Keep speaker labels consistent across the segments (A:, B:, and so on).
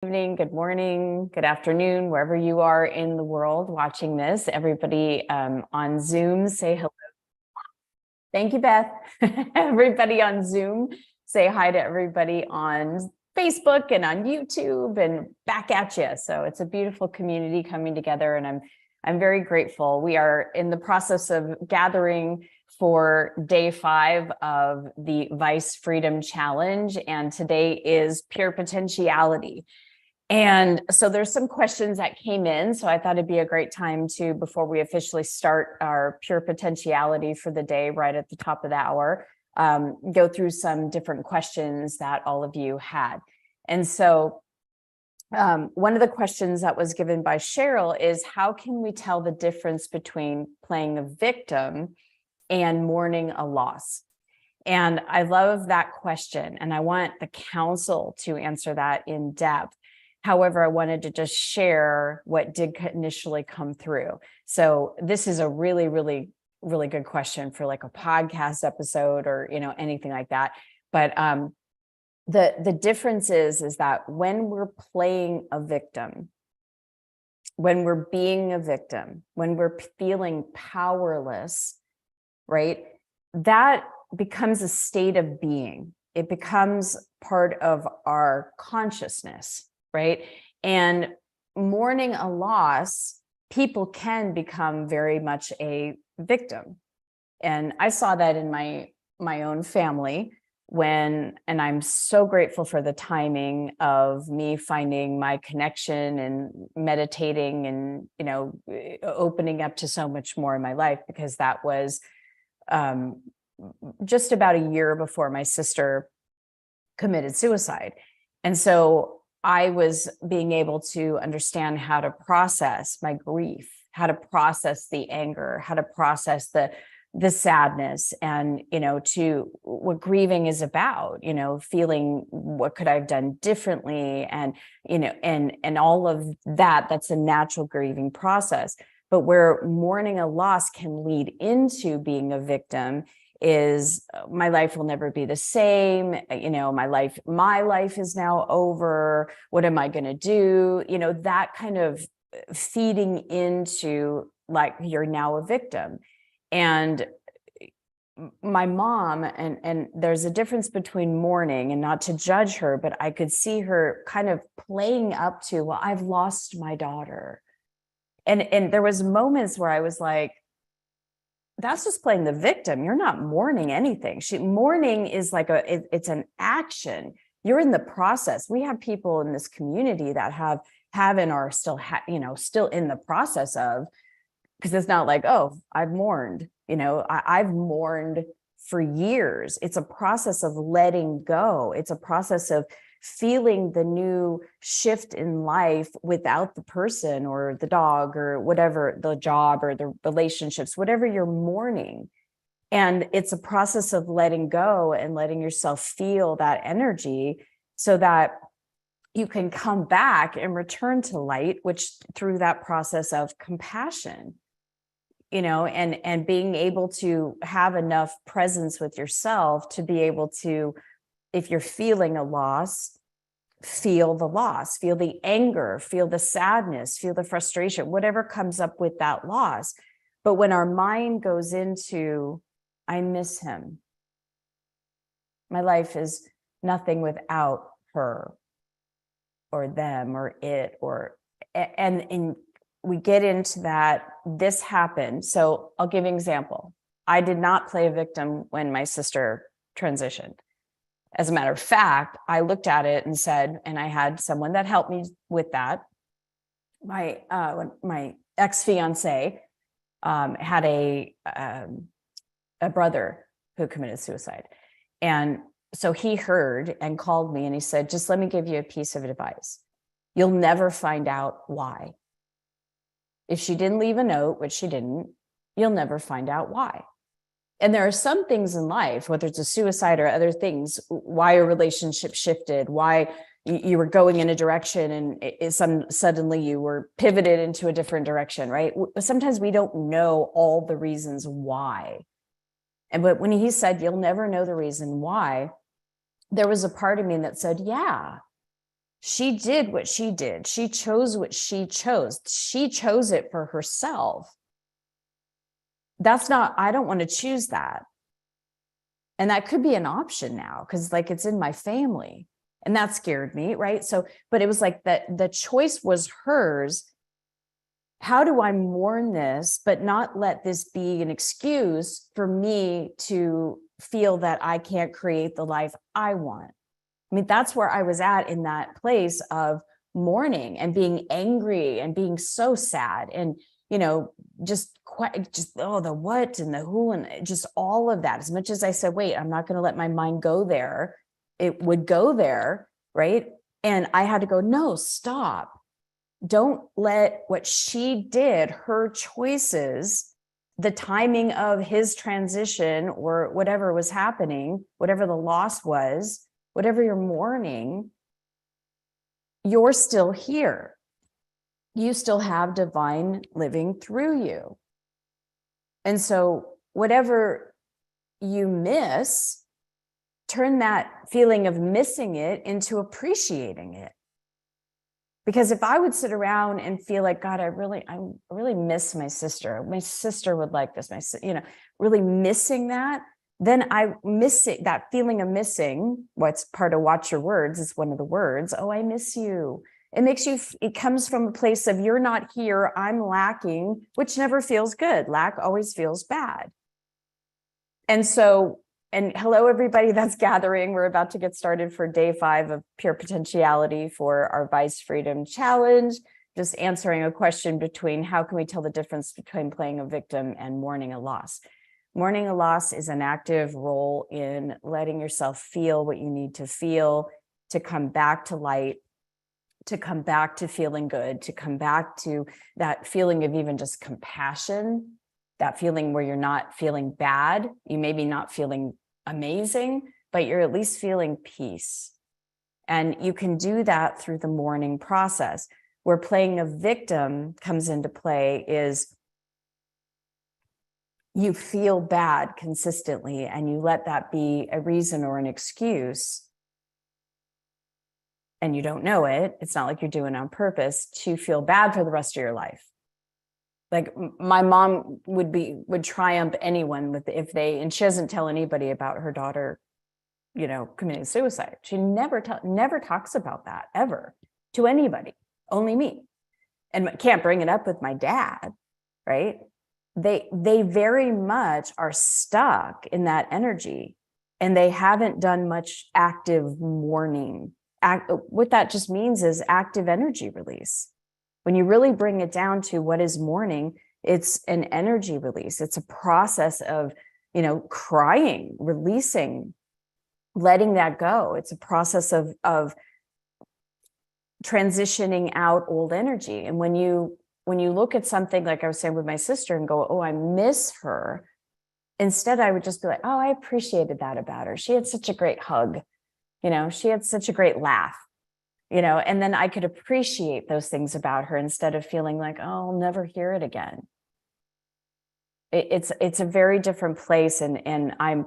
A: Evening, good morning, good afternoon, wherever you are in the world watching this. Everybody on Zoom, say hello. Thank you, Beth. Everybody on Zoom, say hi to everybody on Facebook and on YouTube and back at you. So it's a beautiful community coming together, and I'm very grateful. We are in the process of gathering for day 5 of the Vice Freedom Challenge, and today is Pure Potentiality. And so there's some questions that came in. So I thought it'd be a great time to, before we officially start our Pure Potentiality for the day, right at the top of the hour, go through some different questions that all of you had. And so one of the questions that was given by Cheryl is, how can we tell the difference between playing a victim and mourning a loss? And I love that question. And I want the council to answer that in depth. However, I wanted to just share what did initially come through. So this is a really, really, really good question for like a podcast episode or, anything like that. But the difference is that when we're playing a victim, when we're being a victim, when we're feeling powerless, right, that becomes a state of being. It becomes part of our consciousness. Right. And mourning a loss, people can become very much a victim. And I saw that in my own family and I'm so grateful for the timing of me finding my connection and meditating and, opening up to so much more in my life, because that was just about a year before my sister committed suicide. And so I was being able to understand how to process my grief, how to process the anger, how to process the sadness, and, to what grieving is about, feeling what could I have done differently, and, and all of that. That's a natural grieving process. But where mourning a loss can lead into being a victim is, my life will never be the same. My life is now over. What am I going to do? That kind of feeding into, like, you're now a victim. And my mom, and there's a difference between mourning, and not to judge her, but I could see her kind of playing up to, well, I've lost my daughter. And there was moments where I was like, that's just playing the victim. You're not mourning anything. Mourning is like it's an action. You're in the process. We have people in this community that have and are still, still in the process of, because it's not like, oh, I've mourned, I've mourned for years. It's a process of letting go. It's a process of feeling the new shift in life without the person or the dog or whatever, the job or the relationships, whatever you're mourning. And it's a process of letting go and letting yourself feel that energy so that you can come back and return to light, which through that process of compassion, and being able to have enough presence with yourself to be able to, if you're feeling a loss, feel the loss, feel the anger, feel the sadness, feel the frustration, whatever comes up with that loss. But when our mind goes into, I miss him, my life is nothing without her or them or it, and we get into that, this happened. So I'll give you an example. I did not play a victim when my sister transitioned. As a matter of fact, I looked at it and said, and I had someone that helped me with that. My ex-fiance had a brother who committed suicide. And so he heard and called me and he said, just let me give you a piece of advice. You'll never find out why. If she didn't leave a note, which she didn't, you'll never find out why. And there are some things in life, whether it's a suicide or other things, why a relationship shifted, why you were going in a direction and suddenly you were pivoted into a different direction, right? Sometimes we don't know all the reasons why. But when he said, you'll never know the reason why, there was a part of me that said, yeah, She did what she did. She chose what she chose. She chose it for herself. That's not, I don't want to choose that. And that could be an option now because like it's in my family and that scared me. Right. So, but it was like that the choice was hers. How do I mourn this, but not let this be an excuse for me to feel that I can't create the life I want? I mean, that's where I was at in that place of mourning and being angry and being so sad and, you know, just oh, the what and the who and just all of that. As much as I said, wait, I'm not going to let my mind go there, it would go there, right? And I had to go, no, stop. Don't let what she did, her choices, the timing of his transition or whatever was happening, whatever the loss was, whatever you're mourning, you're still here. You still have divine living through you. And so whatever you miss, turn that feeling of missing it into appreciating it. Because if I would sit around and feel like, God, I really miss my sister. My sister would like this. Really missing that. Then I miss it. That feeling of missing. What's part of watch your words is one of the words. Oh, I miss you. It makes you. It comes from a place of you're not here. I'm lacking, which never feels good. Lack always feels bad. And so. And hello, everybody that's gathering. We're about to get started for day 5 of Pure Potentiality for our Vice Freedom Challenge. Just answering a question between how can we tell the difference between playing a victim and mourning a loss? Mourning a loss is an active role in letting yourself feel what you need to feel, to come back to light, to come back to feeling good, to come back to that feeling of even just compassion, that feeling where you're not feeling bad. You may be not feeling amazing, but you're at least feeling peace. And you can do that through the mourning process. Where playing a victim comes into play is you feel bad consistently and you let that be a reason or an excuse, and you don't know it. It's not like you're doing it on purpose to feel bad for the rest of your life. Like my mom would triumph anyone with and she doesn't tell anybody about her daughter, committing suicide. She never talks about that ever to anybody, only me, and can't bring it up with my dad. Right. They very much are stuck in that energy and they haven't done much active mourning. What that just means is active energy release. When you really bring it down to what is mourning, it's an energy release. It's a process of, crying, releasing, letting that go. It's a process of transitioning out old energy. And when you look at something like I was saying with my sister and go, oh, I miss her. Instead, I would just be like, oh, I appreciated that about her. She had such a great hug. She had such a great laugh. And then I could appreciate those things about her instead of feeling like, oh, I'll never hear it again. It's a very different place. And I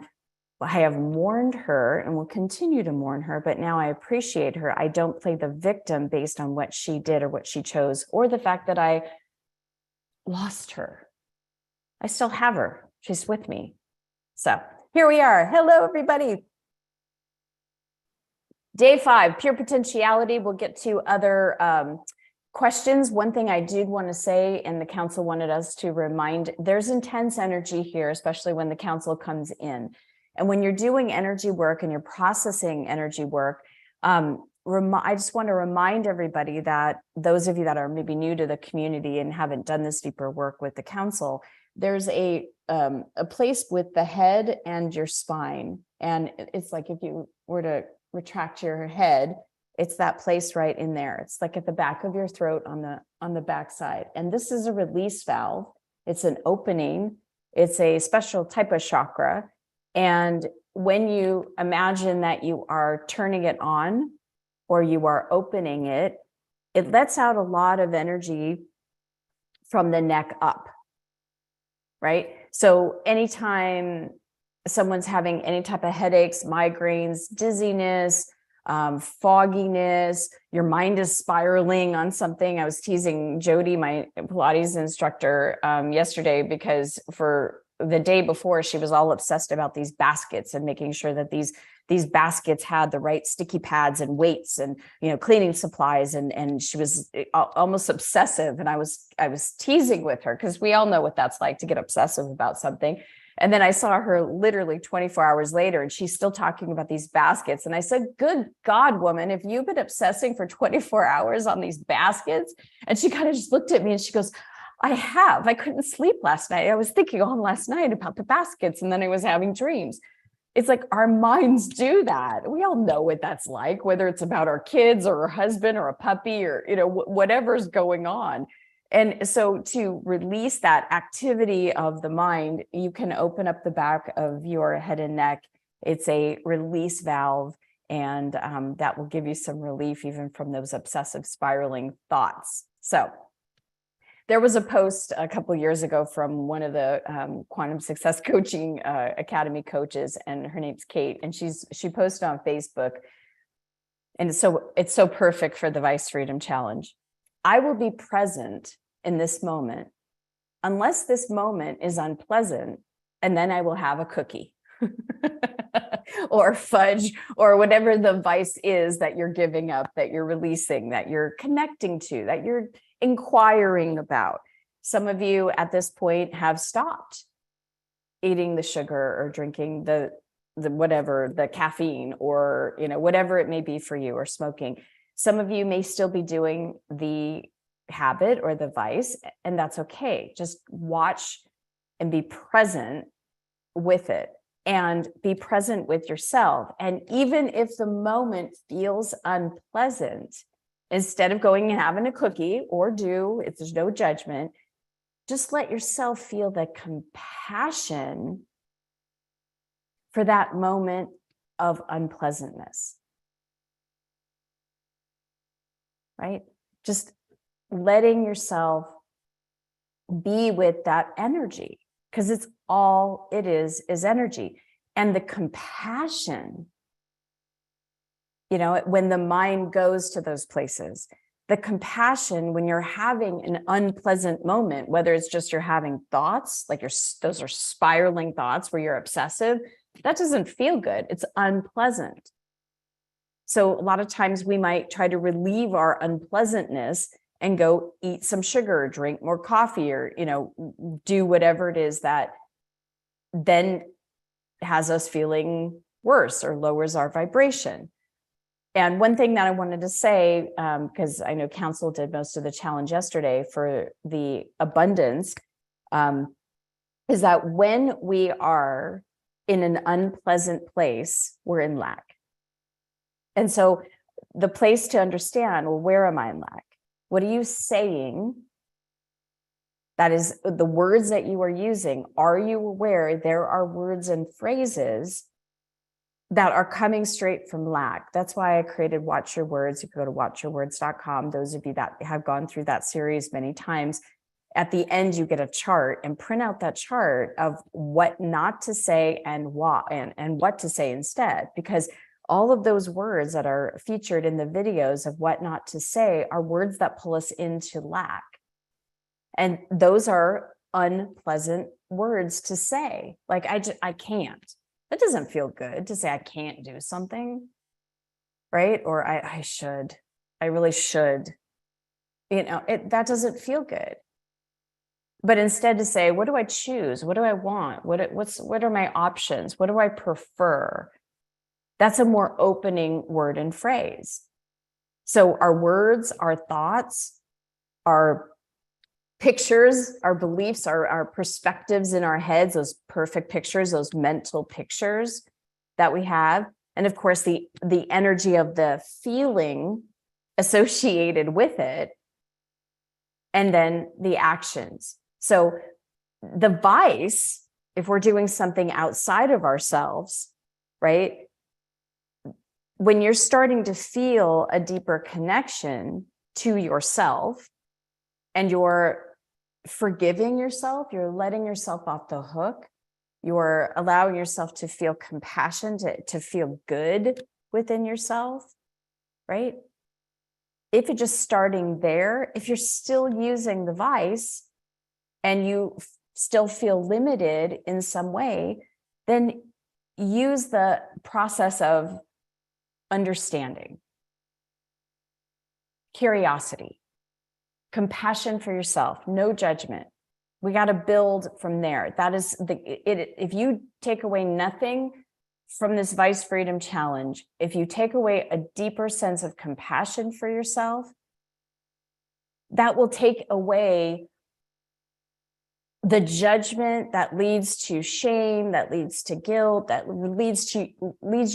A: have mourned her and will continue to mourn her, but now I appreciate her. I don't play the victim based on what she did or what she chose, or the fact that I lost her. I still have her. She's with me. So here we are. Hello, everybody. Day 5, Pure Potentiality. We'll get to other questions. One thing I did want to say, and the council wanted us to remind, there's intense energy here, especially when the council comes in. And when you're doing energy work and you're processing energy work, I just want to remind everybody that those of you that are maybe new to the community and haven't done this deeper work with the council, there's a place with the head and your spine. And it's like if you were to retract your head, it's that place right in there. It's like at the back of your throat on the back side. And this is a release valve. It's an opening. It's a special type of chakra. And when you imagine that you are turning it on or you are opening it, it lets out a lot of energy from the neck up, right? So anytime someone's having any type of headaches, migraines, dizziness, fogginess, your mind is spiraling on something. I was teasing Jody, my Pilates instructor, yesterday, because for the day before, she was all obsessed about these baskets and making sure that these baskets had the right sticky pads and weights and, cleaning supplies. And she was almost obsessive. And I was teasing with her, because we all know what that's like to get obsessive about something. And then I saw her literally 24 hours later, and she's still talking about these baskets. And I said, good God, woman, if you've been obsessing for 24 hours on these baskets. And she kind of just looked at me and she goes, I couldn't sleep last night. I was thinking all last night about the baskets, and then I was having dreams. It's like our minds do that. We all know what that's like, whether it's about our kids or our husband or a puppy or, whatever's going on. And so to release that activity of the mind, you can open up the back of your head and neck. It's a release valve, and that will give you some relief even from those obsessive spiraling thoughts. So there was a post a couple of years ago from one of the Quantum Success Coaching Academy coaches, and her name's Kate, and she posted on Facebook, and it's so perfect for the Vice Freedom Challenge. I will be present in this moment, unless this moment is unpleasant, and then I will have a cookie or fudge or whatever the vice is that you're giving up, that you're releasing, that you're connecting to, that you're inquiring about. Some of you at this point have stopped eating the sugar or drinking the whatever, the caffeine, or whatever it may be for you, or smoking. Some of you may still be doing the habit or the vice, and that's okay. Just watch and be present with it, and be present with yourself. And even if the moment feels unpleasant, instead of going and having a cookie, if there's no judgment, just let yourself feel the compassion for that moment of unpleasantness, right? Just letting yourself be with that energy, because it's all it is energy. And the compassion, when the mind goes to those places, the compassion when you're having an unpleasant moment, whether it's just you're having thoughts, like those are spiraling thoughts where you're obsessive, that doesn't feel good. It's unpleasant. So a lot of times we might try to relieve our unpleasantness and go eat some sugar, or drink more coffee, or, do whatever it is that then has us feeling worse or lowers our vibration. And one thing that I wanted to say, because I know Council did most of the challenge yesterday for the abundance, is that when we are in an unpleasant place, we're in lack. And so the place to understand, well, where am I in lack? What are you saying? That is the words that you are using. Are you aware there are words and phrases that are coming straight from lack? That's why I created Watch Your Words. You can go to watchyourwords.com. Those of you that have gone through that series many times, at the end, you get a chart, and print out that chart of what not to say and what to say instead, because all of those words that are featured in the videos of what not to say are words that pull us into lack. And those are unpleasant words to say. Like, I can't. That doesn't feel good to say I can't do something, right? Or I should. I really should. That doesn't feel good. But instead to say, what do I choose? What do I want? What are my options? What do I prefer? That's a more opening word and phrase. So our words, our thoughts, our pictures, our beliefs, our perspectives in our heads, those perfect pictures, those mental pictures that we have. And of course, the energy of the feeling associated with it, and then the actions. So the vice, if we're doing something outside of ourselves, right? When you're starting to feel a deeper connection to yourself, and you're forgiving yourself, you're letting yourself off the hook, you're allowing yourself to feel compassion, to feel good within yourself, right? If you're just starting there, if you're still using the vice and you still feel limited in some way, then use the process of understanding, curiosity, compassion for yourself, no judgment. We got to build from there. That is if you take away nothing from this Vice Freedom Challenge, if you take away a deeper sense of compassion for yourself, that will take away the judgment that leads to shame, that leads to guilt, that leads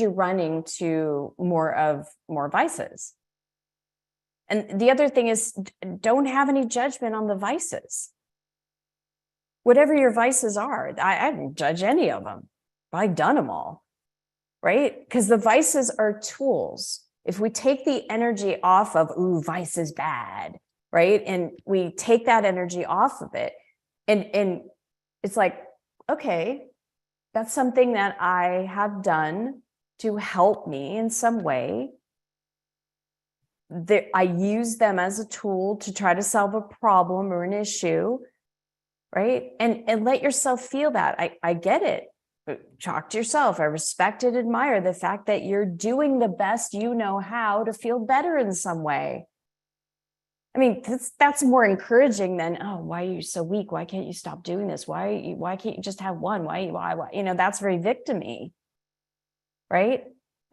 A: you running to more vices. And the other thing is, don't have any judgment on the vices. Whatever your vices are, I didn't judge any of them. I've done them all, right? Because the vices are tools. If we take the energy off of, ooh, vice is bad, right? And we take that energy off of it, and it's like, okay, that's something that I have done to help me in some way. I use them as a tool to try to solve a problem or an issue, right? And let yourself feel that. I get it. Talk to yourself. I respect and admire the fact that you're doing the best you know how to feel better in some way. I mean, that's more encouraging than, oh, why are you so weak? Why can't you stop doing this? Why can't you just have one? Why? You know, that's very victim-y, right?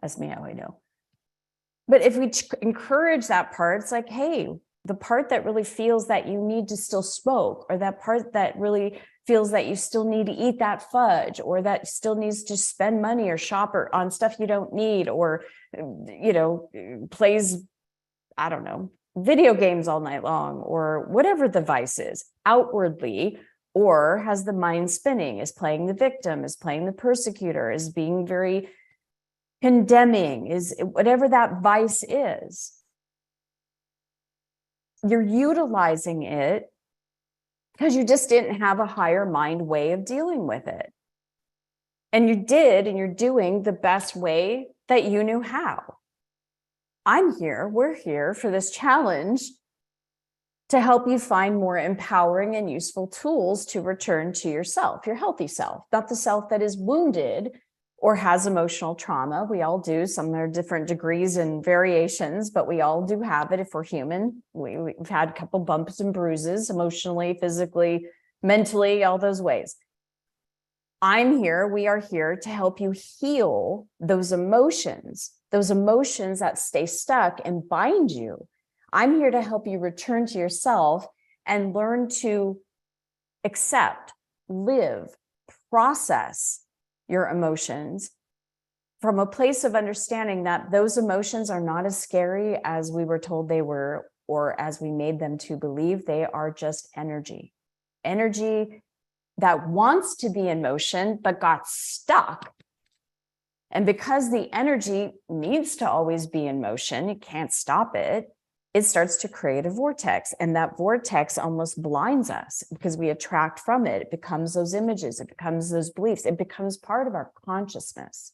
A: That's me, how I know. But if we encourage that part, it's like, hey, the part that really feels that you need to still smoke, or that part that really feels that you still need to eat that fudge, or that still needs to spend money or shop on stuff you don't need, or, you know, plays, I don't know, video games all night long, or whatever the vice is outwardly, or has the mind spinning, is playing the victim, is playing the persecutor, is being very condemning, is whatever that vice is, you're utilizing it because you just didn't have a higher mind way of dealing with it. And you did, and you're doing the best way that you knew how. we're here for this challenge to help you find more empowering and useful tools to return to yourself, your healthy self, not the self that is wounded or has emotional trauma. We all do. Some are different degrees and variations, but we all do have it if we're human. We've had a couple bumps and bruises emotionally, physically, mentally, all those ways. We are here to help you heal those emotions that stay stuck and bind you. I'm here to help you return to yourself and learn to accept, live, process your emotions from a place of understanding that those emotions are not as scary as we were told they were, or as we made them to believe. They are just energy that wants to be in motion, but got stuck. And because the energy needs to always be in motion, you can't stop it. It starts to create a vortex, and that vortex almost blinds us because we attract from it. It becomes those images, it becomes those beliefs, it becomes part of our consciousness.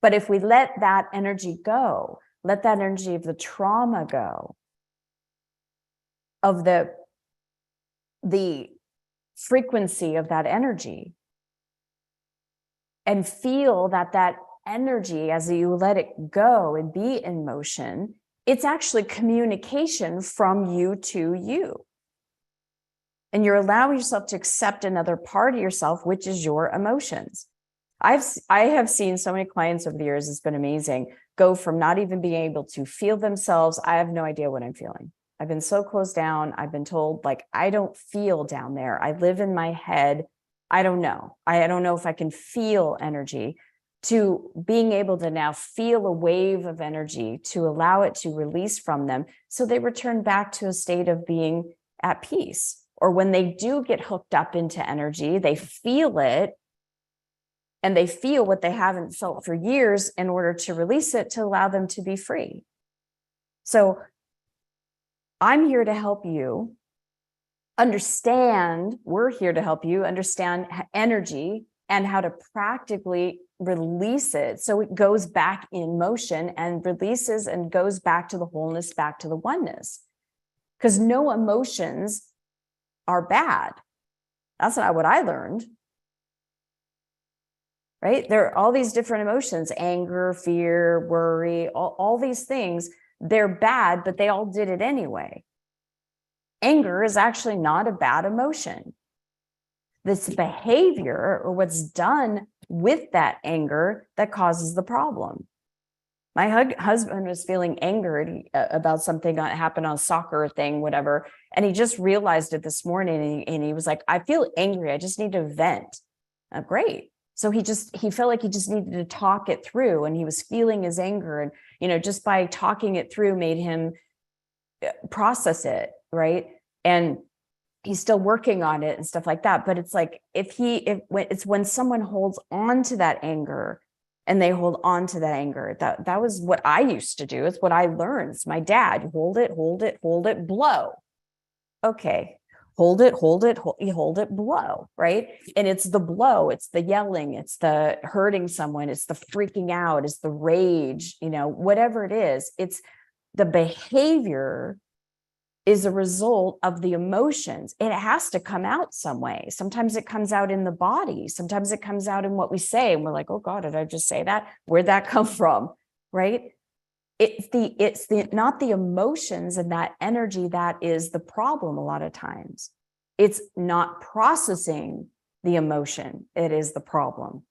A: But if we let that energy go, let that energy of the trauma go, of the frequency of that energy, and feel that energy, as you let it go and be in motion, it's actually communication from you to you. And you're allowing yourself to accept another part of yourself, which is your emotions. I have seen so many clients over the years, it's been amazing, go from not even being able to feel themselves. I have no idea what I'm feeling. I've been so closed down. I've been told, like, I don't feel down there. I live in my head. I don't know. I don't know if I can feel energy, to being able to now feel a wave of energy, to allow it to release from them, so they return back to a state of being at peace. Or when they do get hooked up into energy, they feel it, and they feel what they haven't felt for years in order to release it, to allow them to be free. So I'm here to help you understand, we're here to help you understand energy and how to practically release it so it goes back in motion and releases and goes back to the wholeness, back to the oneness. Because no emotions are bad. That's not what I learned. Right? There are all these different emotions, anger, fear, worry, all these things. They're bad, but they all did it anyway. Anger is actually not a bad emotion. This behavior or what's done with that anger that causes the problem. My husband was feeling angered about something that happened on a soccer thing, whatever. And he just realized it this morning. And he was like, I feel angry. I just need to vent. Great. So he felt like he just needed to talk it through, and he was feeling his anger. And, just by talking it through made him process it. Right. And he's still working on it and stuff like that. But it's like, it's when someone holds on to that anger and they hold on to that anger, that was what I used to do. It's what I learned. It's my dad, hold it, blow. Okay. Hold it, blow, right? And it's the blow, it's the yelling, it's the hurting someone, it's the freaking out, it's the rage, whatever it is, it's the behavior is a result of the emotions. It has to come out some way. Sometimes it comes out in the body. Sometimes it comes out in what we say. And we're like, oh God, did I just say that? Where'd that come from? Right? It's not the emotions and that energy that is the problem a lot of times. It's not processing the emotion. It is the problem.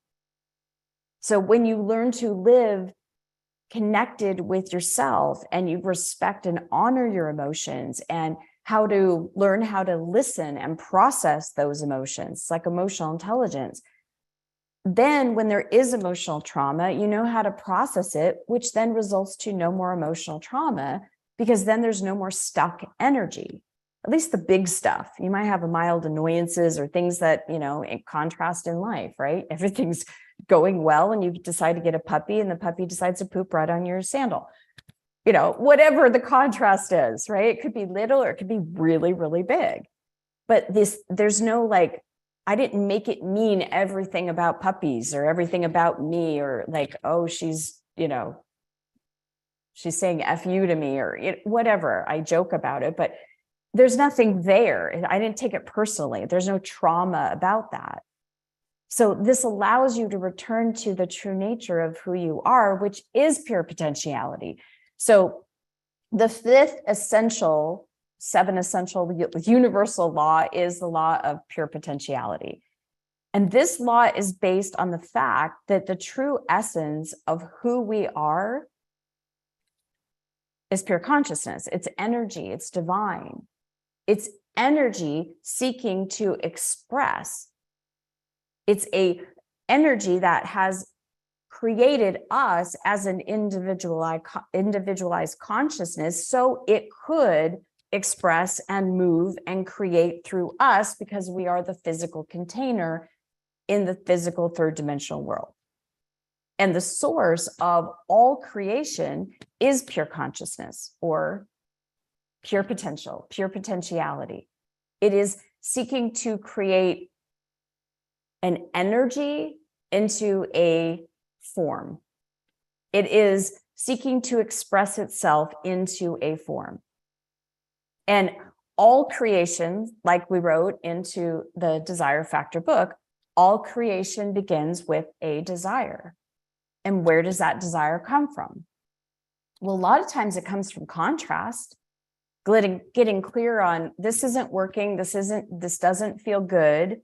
A: So when you learn to live connected with yourself and you respect and honor your emotions and how to learn how to listen and process those emotions, like emotional intelligence, then when there is emotional trauma, you know how to process it, which then results to no more emotional trauma, because then there's no more stuck energy, at least the big stuff. You might have a mild annoyances or things that, in contrast in life, right? Everything's going well and you decide to get a puppy and the puppy decides to poop right on your sandal. Whatever the contrast is, right? It could be little or it could be really, really big. But there's no I didn't make it mean everything about puppies or everything about me, or oh, she's saying F you to me or whatever. I joke about it, but there's nothing there. I didn't take it personally. There's no trauma about that. So this allows you to return to the true nature of who you are, which is pure potentiality. So the fifth essential, seven essential universal law is the law of pure potentiality. And this law is based on the fact that the true essence of who we are is pure consciousness. It's energy, it's divine. It's energy seeking to express. It's a energy that has created us as an individualized consciousness so it could express and move and create through us, because we are the physical container in the physical third dimensional world. And the source of all creation is pure consciousness, or pure potential, pure potentiality. It is seeking to create an energy into a form. It is seeking to express itself into a form. And all creation, like we wrote into the Desire Factor book, all creation begins with a desire. And where does that desire come from? Well, a lot of times it comes from contrast, getting clear on this isn't working, this doesn't feel good.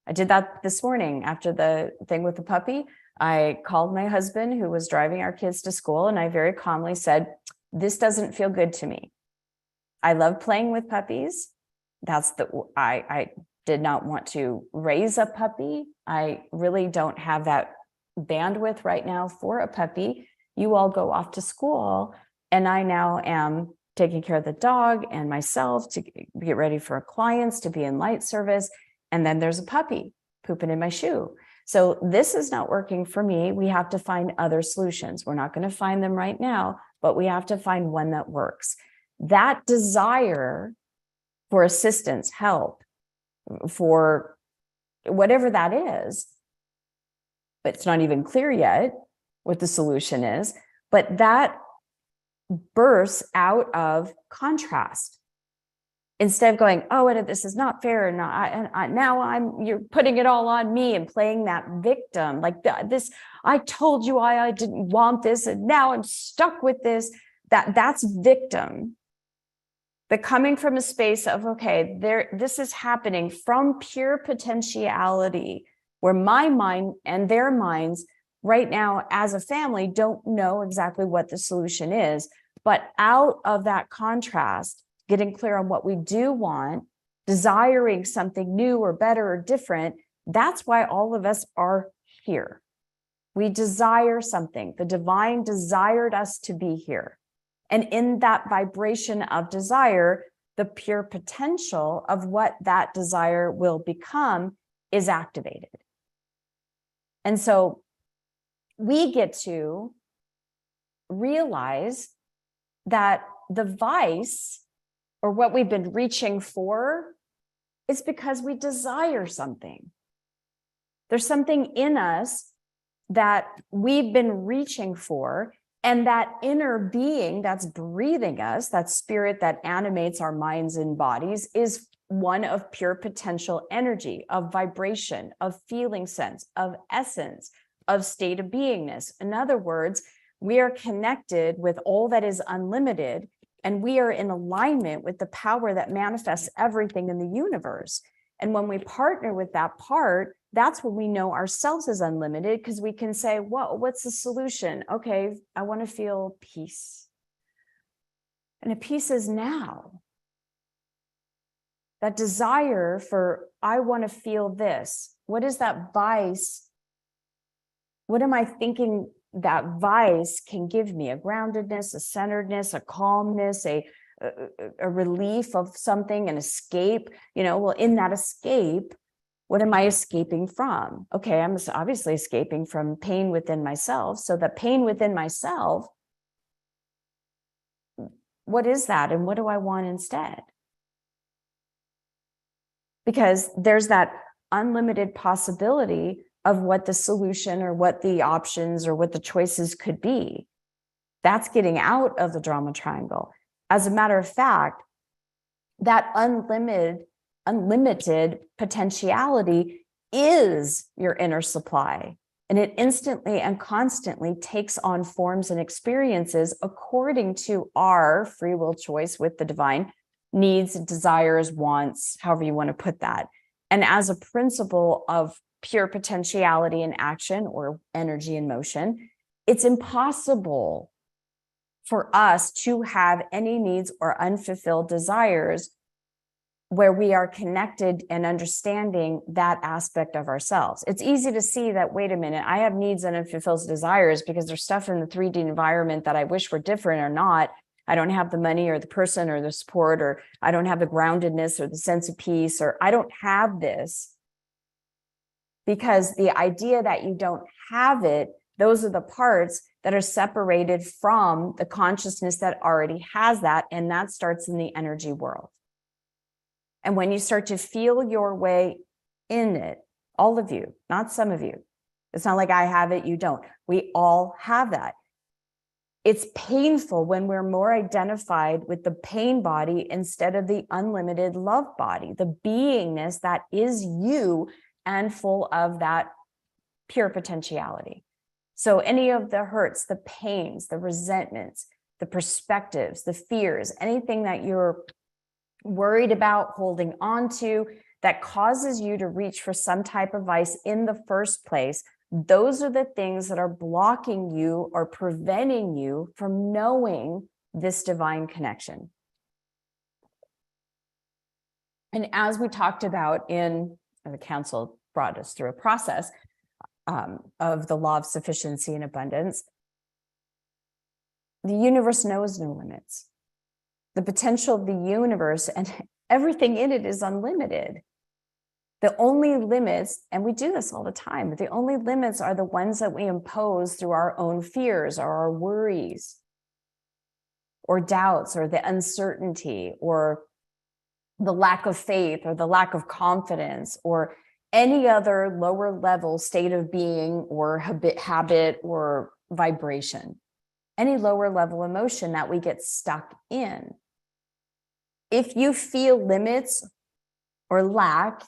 A: I did that this morning after the thing with the puppy. I called my husband who was driving our kids to school, and I very calmly said, this doesn't feel good to me. I love playing with puppies. I did not want to raise a puppy. I really don't have that bandwidth right now for a puppy. You all go off to school, and I now am taking care of the dog and myself to get ready for clients, to be in light service. And then there's a puppy pooping in my shoe. So this is not working for me. We have to find other solutions. We're not going to find them right now, but we have to find one that works. That desire for assistance, help, for whatever that is but it's not even clear yet what the solution is. But that bursts out of contrast. Instead of going, oh, this is not fair, and now you're putting it all on me and playing that victim, like this. I told you I didn't want this, and now I'm stuck with this. That's victim. But coming from a space of, okay, this is happening from pure potentiality, where my mind and their minds right now as a family don't know exactly what the solution is. But out of that contrast, getting clear on what we do want, desiring something new or better or different, that's why all of us are here. We desire something. The divine desired us to be here. And in that vibration of desire, the pure potential of what that desire will become is activated. And so we get to realize that the vice, or what we've been reaching for, is because we desire something. There's something in us that we've been reaching for, and that inner being that's breathing us, that spirit that animates our minds and bodies, is one of pure potential energy, of vibration, of feeling sense, of essence, of state of beingness. In other words, we are connected with all that is unlimited, and we are in alignment with the power that manifests everything in the universe. And when we partner with that part, that's when we know ourselves as unlimited, because we can say, well, what's the solution? Okay, I want to feel peace. And a peace is now. That desire for, I want to feel this. What is that vice? What am I thinking that vice can give me? A groundedness, a centeredness, a calmness, a relief of something, an escape. Well, in that escape, what am I escaping from? Okay, I'm obviously escaping from pain within myself. So the pain within myself, what is that? And what do I want instead? Because there's that unlimited possibility of what the solution or what the options or what the choices could be. That's getting out of the drama triangle. As a matter of fact, that unlimited potentiality is your inner supply. And it instantly and constantly takes on forms and experiences according to our free will choice with the divine needs, desires, wants, however you want to put that. And as a principle of pure potentiality in action, or energy in motion, it's impossible for us to have any needs or unfulfilled desires where we are connected and understanding that aspect of ourselves. It's easy to see that, wait a minute, I have needs and unfulfilled desires because there's stuff in the 3D environment that I wish were different or not. I don't have the money or the person or the support, or I don't have the groundedness or the sense of peace, or I don't have this. Because the idea that you don't have it, those are the parts that are separated from the consciousness that already has that, and that starts in the energy world. And when you start to feel your way in it, all of you, not some of you, it's not like I have it, you don't. We all have that. It's painful when we're more identified with the pain body instead of the unlimited love body, the beingness that is you and full of that pure potentiality. So any of the hurts, the pains, the resentments, the perspectives, the fears, anything that you're worried about, holding on to, that causes you to reach for some type of vice in the first place, those are the things that are blocking you or preventing you from knowing this divine connection. And as we talked about in the council, brought us through a process of the law of sufficiency and abundance, the universe knows no limits. The potential of the universe and everything in it is unlimited. The only limits, and we do this all the time, but the only limits are the ones that we impose through our own fears or our worries or doubts or the uncertainty or the lack of faith or the lack of confidence or any other lower level state of being or habit or vibration, any lower level emotion that we get stuck in. If you feel limits or lack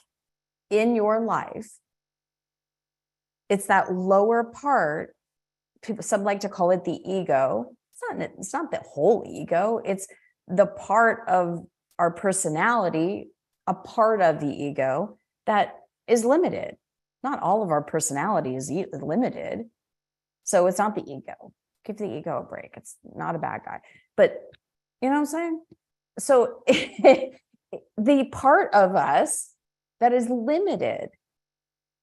A: in your life, it's that lower part. Some like to call it the ego. It's not the whole ego. It's the part of our personality, a part of the ego that is limited. Not all of our personality is limited. So it's not the ego. Give the ego a break. It's not a bad guy. But you know what I'm saying? So the part of us that is limited,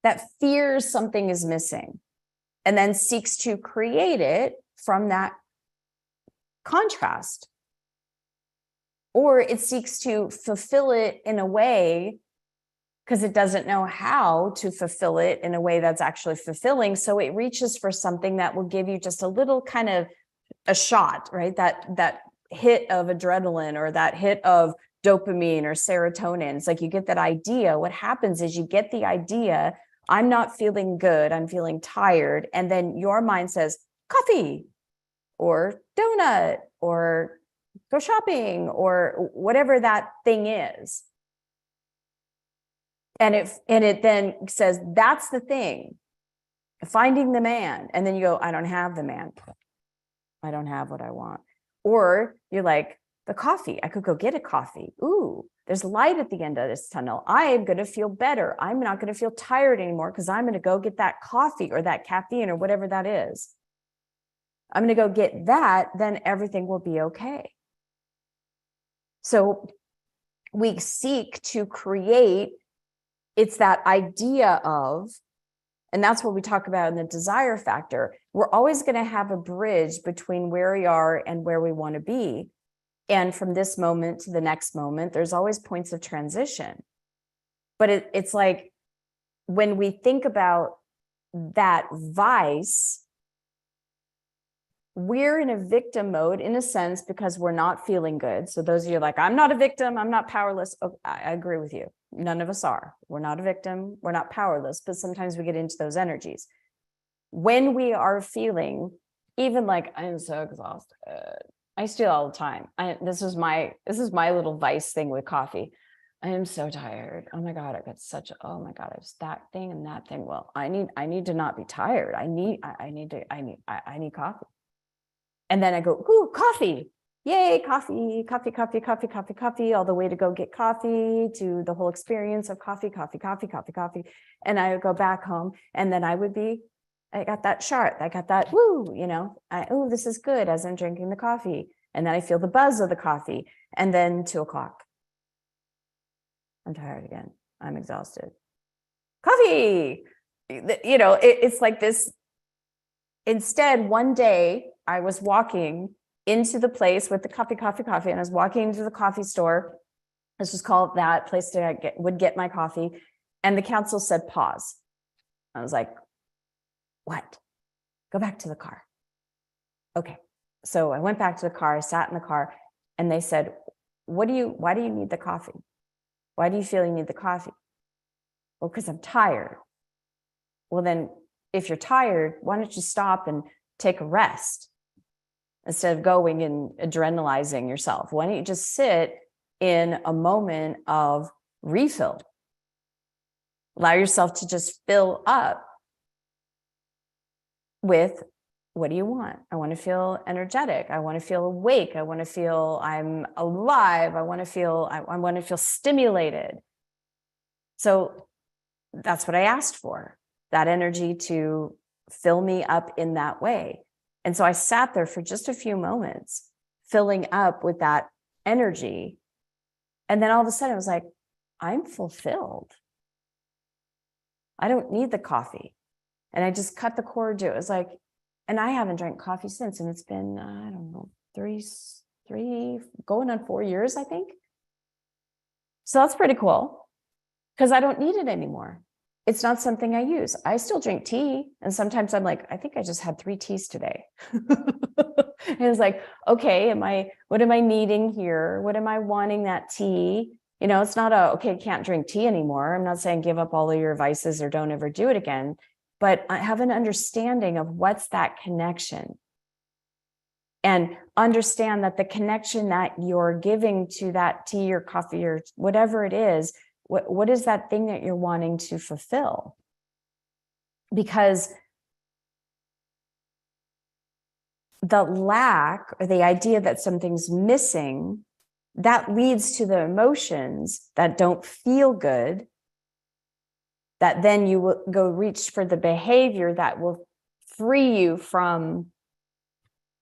A: that fears something is missing, and then seeks to create it from that contrast. Or it seeks to fulfill it in a way because it doesn't know how to fulfill it in a way that's actually fulfilling. So it reaches for something that will give you just a little kind of a shot, right? That hit of adrenaline or that hit of dopamine or serotonin. It's like you get that idea. What happens is you get the idea, I'm not feeling good, I'm feeling tired. And then your mind says, coffee or donut or go shopping or whatever that thing is. And it then says, that's the thing, finding the man. And then you go, I don't have the man. I don't have what I want. Or you're like, the coffee, I could go get a coffee. Ooh, there's light at the end of this tunnel. I am going to feel better. I'm not going to feel tired anymore because I'm going to go get that coffee or that caffeine or whatever that is. I'm going to go get that, then everything will be okay. So we seek to create, it's that idea of, and that's what we talk about in the desire factor. We're always going to have a bridge between where we are and where we want to be. And from this moment to the next moment, there's always points of transition. But it's like when we think about that vice, we're in a victim mode in a sense because we're not feeling good. So those of you like, I'm not a victim, I'm not powerless. Oh, I agree with you. None of us are. We're not a victim, we're not powerless, but sometimes we get into those energies. When we are feeling even like, I'm so exhausted, I steal all the time. This is my little vice thing with coffee. I am so tired. Oh my God, I got oh my God, I was that thing and that thing. Well, I need to not be tired. I need coffee. And then I go, ooh, coffee. Yay, coffee, all the way to go get coffee, to the whole experience of coffee. And I would go back home and then I got that shot. I got that, woo, this is good as I'm drinking the coffee. And then I feel the buzz of the coffee. And then 2:00, I'm tired again. I'm exhausted. Coffee, it's like this. Instead, one day I was walking into the place with the coffee. And I was walking into the coffee store. Let's just call it that place that I would get my coffee. And the council said, pause. I was like, what? Go back to the car. Okay. So I went back to the car, I sat in the car, and they said, why do you need the coffee? Why do you feel you need the coffee? Well, because I'm tired. Well, then if you're tired, why don't you stop and take a rest instead of going and adrenalizing yourself? Why don't you just sit in a moment of refill? Allow yourself to just fill up with, what do you want? I want to feel energetic. I want to feel awake. I want to feel I'm alive. I want to feel stimulated. So that's what I asked for, that energy to fill me up in that way. And so I sat there for just a few moments, filling up with that energy. And then all of a sudden I was like, I'm fulfilled. I don't need the coffee. And I just cut the cord to it. It was like, and I haven't drank coffee since. And it's been, I don't know, three, going on 4 years, I think. So that's pretty cool because I don't need it anymore. It's not something I use. I still drink tea. And sometimes I'm like, I think I just had 3 teas today. And it's like, okay, what am I needing here? What am I wanting that tea? It's not okay, can't drink tea anymore. I'm not saying give up all of your vices or don't ever do it again, but I have an understanding of what's that connection. And understand that the connection that you're giving to that tea or coffee or whatever it is, what is that thing that you're wanting to fulfill? Because the lack or the idea that something's missing, that leads to the emotions that don't feel good, that then you will go reach for the behavior that will free you from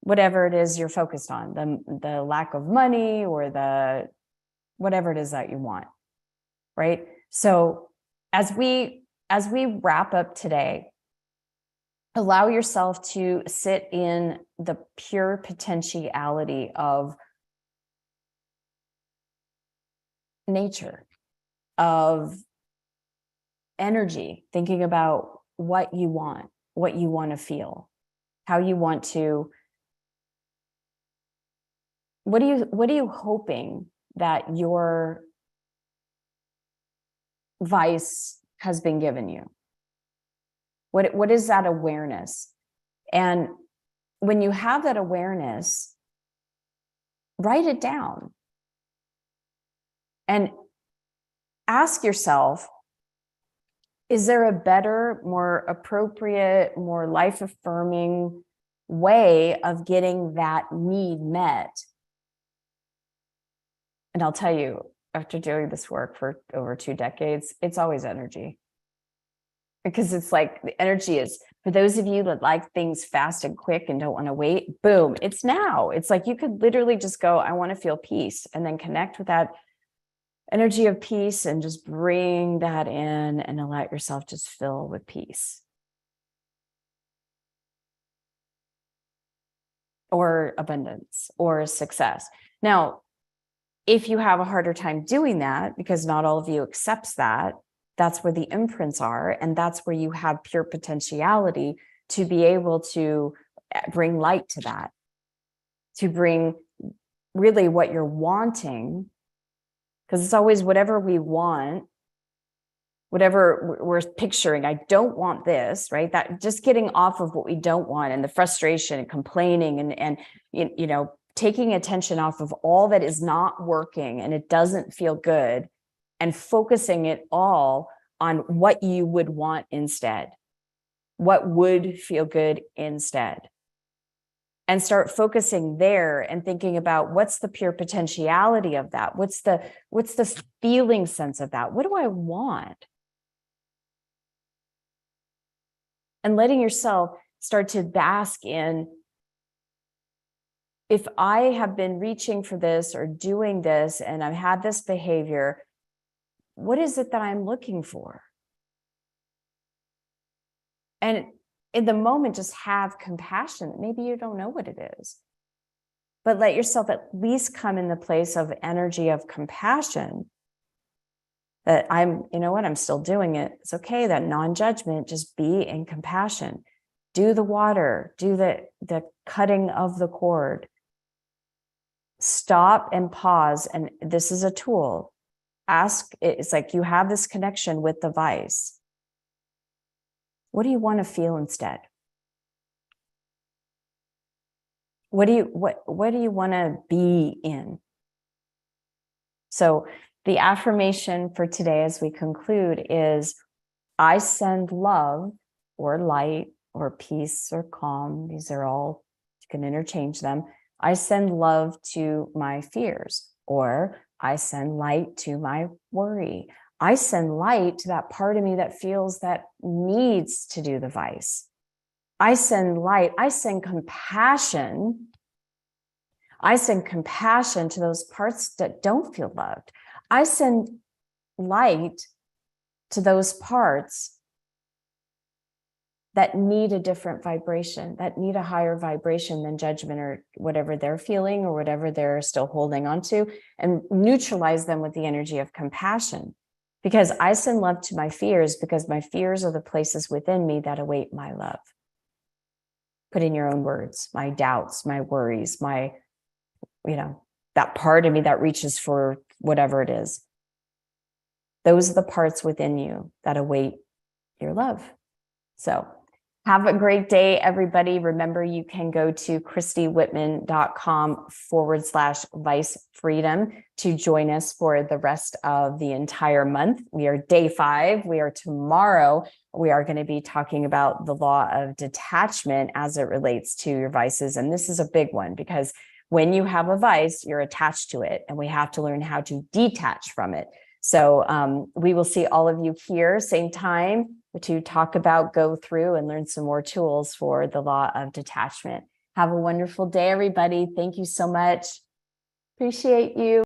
A: whatever it is you're focused on, the lack of money or the whatever it is that you want, right? So as we wrap up today, allow yourself to sit in the pure potentiality of nature, of energy, thinking about what you want to feel, how you want to, what are you hoping that your vice has been given you? What is that awareness? And when you have that awareness, write it down and ask yourself, is there a better, more appropriate, more life-affirming way of getting that need met? And I'll tell you, after doing this work for over 2 decades, it's always energy. Because it's like the energy is, for those of you that like things fast and quick and don't want to wait, boom, it's now. It's like you could literally just go, I want to feel peace, and then connect with that energy of peace and just bring that in and allow yourself just fill with peace or abundance or success. Now, if you have a harder time doing that, because not all of you accepts that, that's where the imprints are. And that's where you have pure potentiality to be able to bring light to that, to bring really what you're wanting. Because it's always whatever we want, whatever we're picturing. I don't want this, right? That just getting off of what we don't want and the frustration and complaining and taking attention off of all that is not working and it doesn't feel good, and focusing it all on what you would want instead, what would feel good instead. And start focusing there and thinking about what's the pure potentiality of that? What's the feeling sense of that? What do I want? And letting yourself start to bask in, if I have been reaching for this or doing this and I've had this behavior, what is it that I'm looking for? And in the moment, just have compassion. Maybe you don't know what it is, but let yourself at least come in the place of energy of compassion, that I'm still doing it. It's okay. That non-judgment, just be in compassion. Do the water, do the cutting of the cord. Stop and pause. And this is a tool. Ask, it's like you have this connection with the vice. What do you want to feel instead? What do you want to be in? So the affirmation for today as we conclude is, I send love or light or peace or calm. These are all, you can interchange them. I send love to my fears, or I send light to my worry. I send light to that part of me that feels that needs to do the vice. I send light. I send compassion. I send compassion to those parts that don't feel loved. I send light to those parts that need a different vibration, that need a higher vibration than judgment or whatever they're feeling or whatever they're still holding on to, and neutralize them with the energy of compassion. Because I send love to my fears, because my fears are the places within me that await my love. Put in your own words, my doubts, my worries, my, that part of me that reaches for whatever it is. those are the parts within you that await your love. So have a great day, everybody. Remember, you can go to christywhitman.com/vice freedom to join us for the rest of the entire month. We are day 5. Tomorrow, we are going to be talking about the law of detachment as it relates to your vices. And this is a big one because when you have a vice, you're attached to it, and we have to learn how to detach from it. So we will see all of you here, same time, to talk about, go through, and learn some more tools for the law of detachment. Have a wonderful day, everybody. Thank you so much. Appreciate you.